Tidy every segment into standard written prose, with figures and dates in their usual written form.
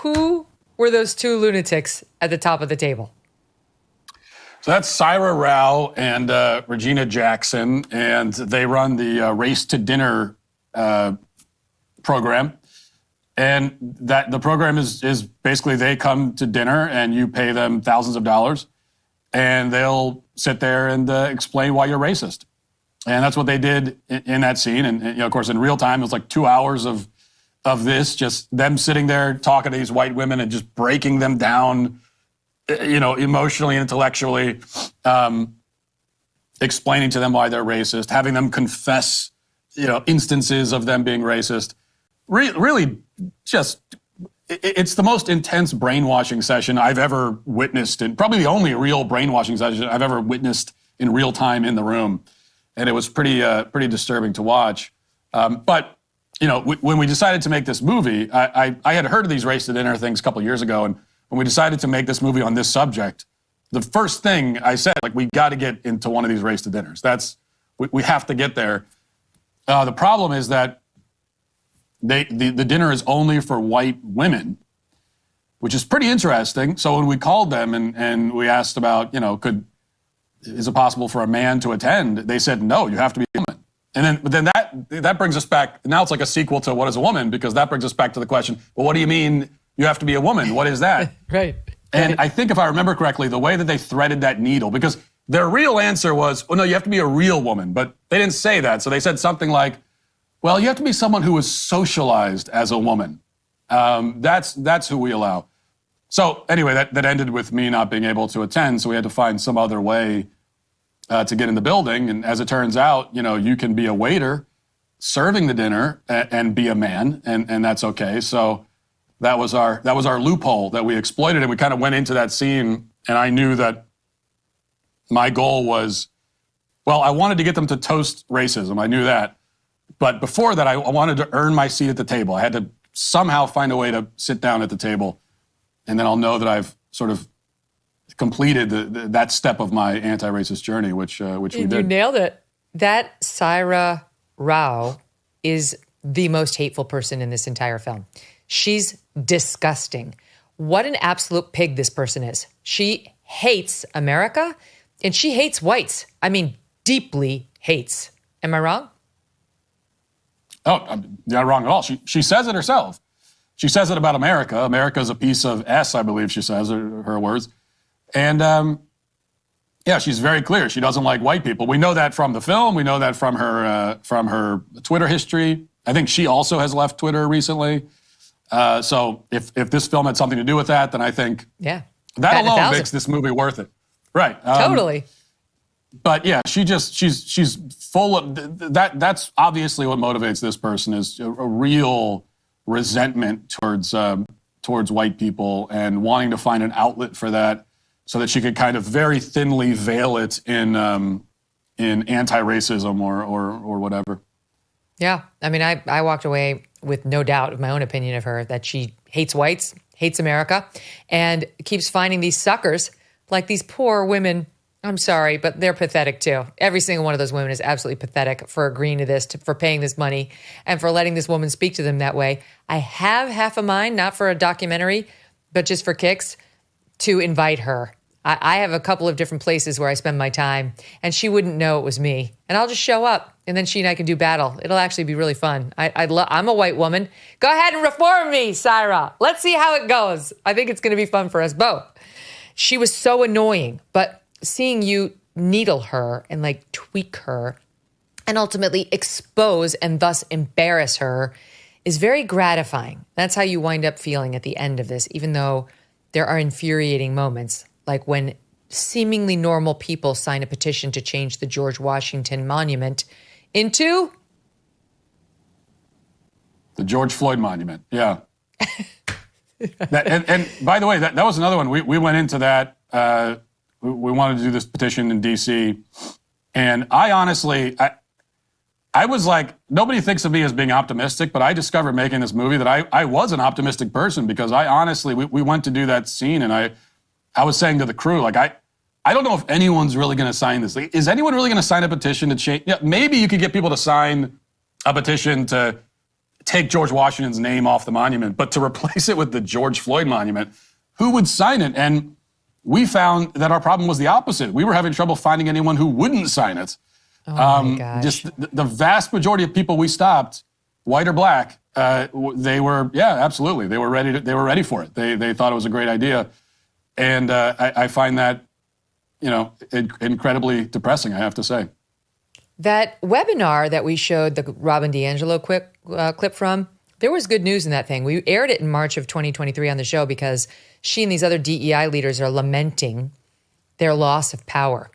Who were those two lunatics at the top of the table? So that's Cyra Ral and Regina Jackson, and they run the Race to Dinner program. And that the program is basically they come to dinner and you pay them thousands of dollars, and they'll sit there and explain why you're racist. And that's what they did in that scene. And you know, of course, in real time, it was like 2 hours of this, just them sitting there talking to these white women and just breaking them down, you know, emotionally and intellectually, explaining to them why they're racist, having them confess, you know, instances of them being racist. Really just, it's the most intense brainwashing session I've ever witnessed, and probably the only real brainwashing session I've ever witnessed in real time in the room. And it was pretty disturbing to watch. But, you know, when we decided to make this movie, I had heard of these Race to Dinner things a couple of years ago, and when we decided to make this movie on this subject, the first thing I said, like, we got to get into one of these Race to Dinners. We have to get there. The problem is that the dinner is only for white women, which is pretty interesting. So when we called them and we asked about, you know, is it possible for a man to attend? They said, no, you have to be a woman. But then that brings us back. Now it's like a sequel to What is a Woman? Because that brings us back to the question, well, what do you mean you have to be a woman? What is that? Right. And I think if I remember correctly, the way that they threaded that needle, because their real answer was, oh, no, you have to be a real woman. But they didn't say that. So they said something like, well, you have to be someone who was socialized as a woman. That's who we allow. So anyway, that ended with me not being able to attend. So we had to find some other way to get in the building. And as it turns out, you know, you can be a waiter serving the dinner and be a man, and that's okay. So that was our loophole that we exploited, and we kind of went into that scene, and I knew that my goal was, well, I wanted to get them to toast racism. I knew that. But before that, I wanted to earn my seat at the table. I had to somehow find a way to sit down at the table, and then I'll know that I've sort of completed that step of my anti-racist journey, which we did. You nailed it. That Cyra Ral is the most hateful person in this entire film. She's disgusting. What an absolute pig this person is. She hates America, and she hates whites. I mean, deeply hates. Am I wrong? Oh, I'm not wrong at all. She says it herself. She says it about America. America's a piece of S, I believe she says, her words. And yeah, she's very clear. She doesn't like white people. We know that from the film. We know that from her Twitter history. I think she also has left Twitter recently. So if this film had something to do with that, then I think that alone makes this movie worth it. Right. Totally. But yeah, she's full of that. That's obviously what motivates this person, is a real resentment towards white people and wanting to find an outlet for that, so that she could kind of very thinly veil it in anti-racism or whatever. Yeah, I mean, I walked away with no doubt of my own opinion of her, that she hates whites, hates America, and keeps finding these suckers like these poor women. I'm sorry, but they're pathetic too. Every single one of those women is absolutely pathetic for agreeing to this, for paying this money, and for letting this woman speak to them that way. I have half a mind, not for a documentary, but just for kicks, to invite her. I have a couple of different places where I spend my time, and she wouldn't know it was me. And I'll just show up, and then she and I can do battle. It'll actually be really fun. I'm a white woman. Go ahead and reform me, Cyra. Let's see how it goes. I think it's going to be fun for us both. She was so annoying, but seeing you needle her and like tweak her and ultimately expose and thus embarrass her is very gratifying. That's how you wind up feeling at the end of this, even though there are infuriating moments, like when seemingly normal people sign a petition to change the George Washington Monument into the George Floyd Monument. Yeah. And by the way, that was another one. We went into that. We wanted to do this petition in D.C. And I honestly, I was like, nobody thinks of me as being optimistic, but I discovered making this movie that I was an optimistic person, because I honestly, we went to do that scene, and I was saying to the crew, like, I don't know if anyone's really going to sign this. Like, is anyone really going to sign a petition to change? Yeah, maybe you could get people to sign a petition to take George Washington's name off the monument, but to replace it with the George Floyd monument, who would sign it? And we found that our problem was the opposite. We were having trouble finding anyone who wouldn't sign it. Oh my gosh. Just the vast majority of people we stopped, white or black, they were, absolutely. They were ready for it. They thought it was a great idea. And I find that, incredibly depressing, I have to say. That webinar that we showed the Robin DiAngelo clip from, there was good news in that thing. We aired it in March of 2023 on the show because she and these other DEI leaders are lamenting their loss of power.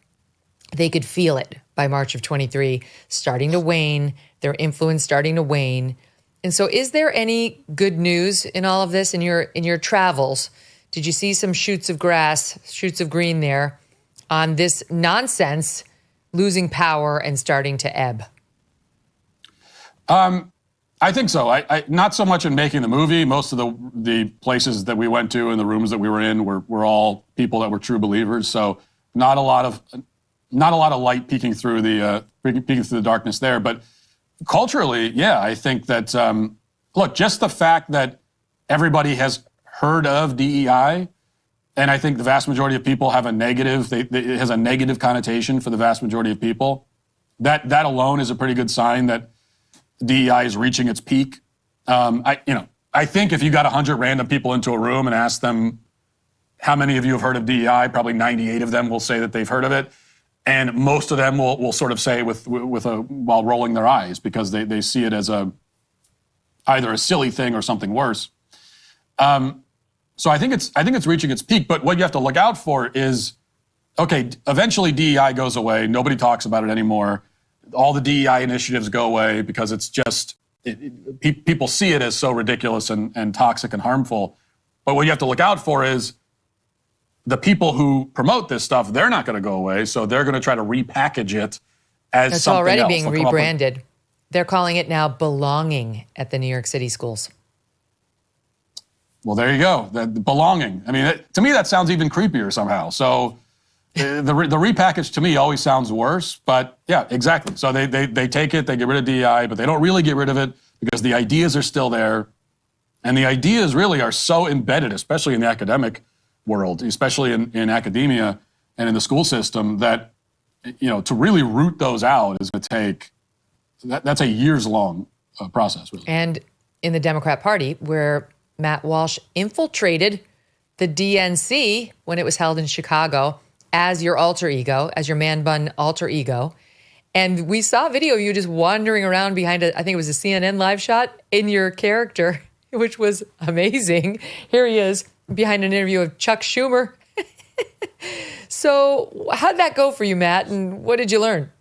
They could feel it by March of 23, starting to wane, their influence starting to wane. And so is there any good news in all of this in your travels? Did you see some shoots of grass, shoots of green there on this nonsense losing power and starting to ebb? I think so. I not so much in making the movie. Most of the places that we went to and the rooms that we were in were all people that were true believers. So not a lot of light peeking through the darkness there. But culturally, I think that look, just the fact that everybody has heard of DEI, and I think the vast majority of people have a negative. It has a negative connotation for the vast majority of people. That alone is a pretty good sign that DEI is reaching its peak. I think if you got 100 random people into a room and asked them how many of you have heard of DEI, probably 98 of them will say that they've heard of it, and most of them will sort of say while rolling their eyes because they see it as either a silly thing or something worse. So I think it's reaching its peak. But what you have to look out for is, okay, eventually DEI goes away. Nobody talks about it anymore. All the DEI initiatives go away because it's just, people see it as so ridiculous and toxic and harmful. But what you have to look out for is the people who promote this stuff, they're not going to go away. So they're going to try to repackage it as it's something already else. being rebranded. They're calling it now belonging at the New York City schools. Well, there you go. The belonging. I mean, to me, that sounds even creepier somehow. So the repackage to me always sounds worse. But yeah, exactly. So they take it, they get rid of DEI, but they don't really get rid of it because the ideas are still there. And the ideas really are so embedded, especially in the academic world, especially in academia and in the school system, that to really root those out is going to take, that's a years-long process, really. And in the Democrat Party, where Matt Walsh infiltrated the DNC when it was held in Chicago as your alter ego, as your man bun alter ego. And we saw a video of you just wandering around behind I think it was a CNN live shot in your character, which was amazing. Here he is behind an interview of Chuck Schumer. So how'd that go for you, Matt? And what did you learn?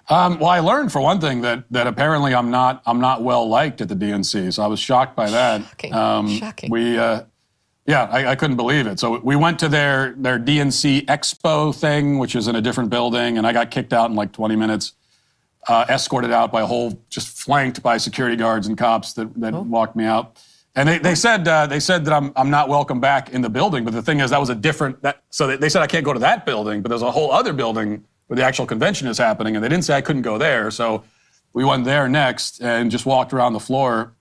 Well, I learned, for one thing, that apparently I'm not well liked at the DNC. So I was shocked by that. Shocking. I couldn't believe it. So we went to their DNC Expo thing, which is in a different building, and I got kicked out in like 20 minutes, escorted out by just flanked by security guards and cops that walked me out. And they said that I'm not welcome back in the building. But the thing is, that was a different. So they said I can't go to that building, but there's a whole other building where the actual convention is happening, and they didn't say I couldn't go there. So we went there next and just walked around the floor.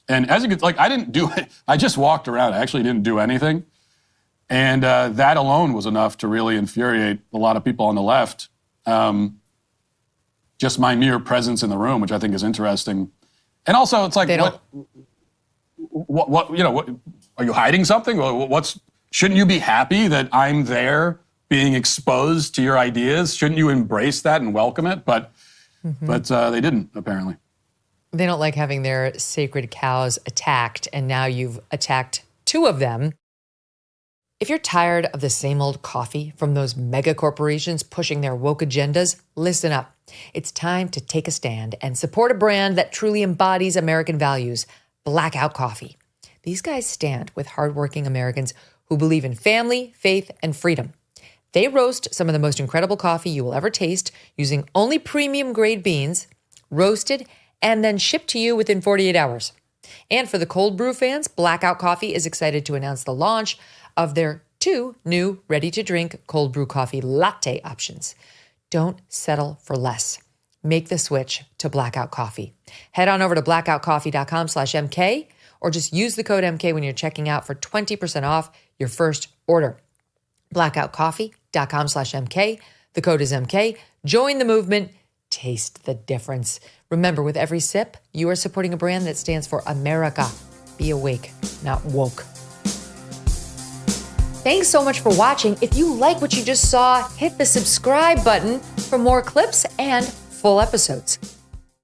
And as you could, I didn't do it. I just walked around. I actually didn't do anything. And that alone was enough to really infuriate a lot of people on the left. Just my mere presence in the room, which I think is interesting. And also, it's like, what are you hiding something? Shouldn't you be happy that I'm there being exposed to your ideas? Shouldn't you embrace that and welcome it? But they didn't, apparently. They don't like having their sacred cows attacked, and now you've attacked two of them. If you're tired of the same old coffee from those mega corporations pushing their woke agendas, listen up. It's time to take a stand and support a brand that truly embodies American values, Blackout Coffee. These guys stand with hardworking Americans who believe in family, faith, and freedom. They roast some of the most incredible coffee you will ever taste using only premium grade beans, roasted, and then shipped to you within 48 hours. And for the cold brew fans, Blackout Coffee is excited to announce the launch of their 2 new ready-to-drink cold brew coffee latte options. Don't settle for less. make the switch to Blackout Coffee. Head on over to blackoutcoffee.com/MK or just use the code MK when you're checking out for 20% off your first order. blackoutcoffee.com/MK. The code is MK. Join the movement. Taste the difference. Remember, with every sip, you are supporting a brand that stands for America. Be awake, not woke. Thanks so much for watching. If you like what you just saw, hit the subscribe button for more clips and full episodes.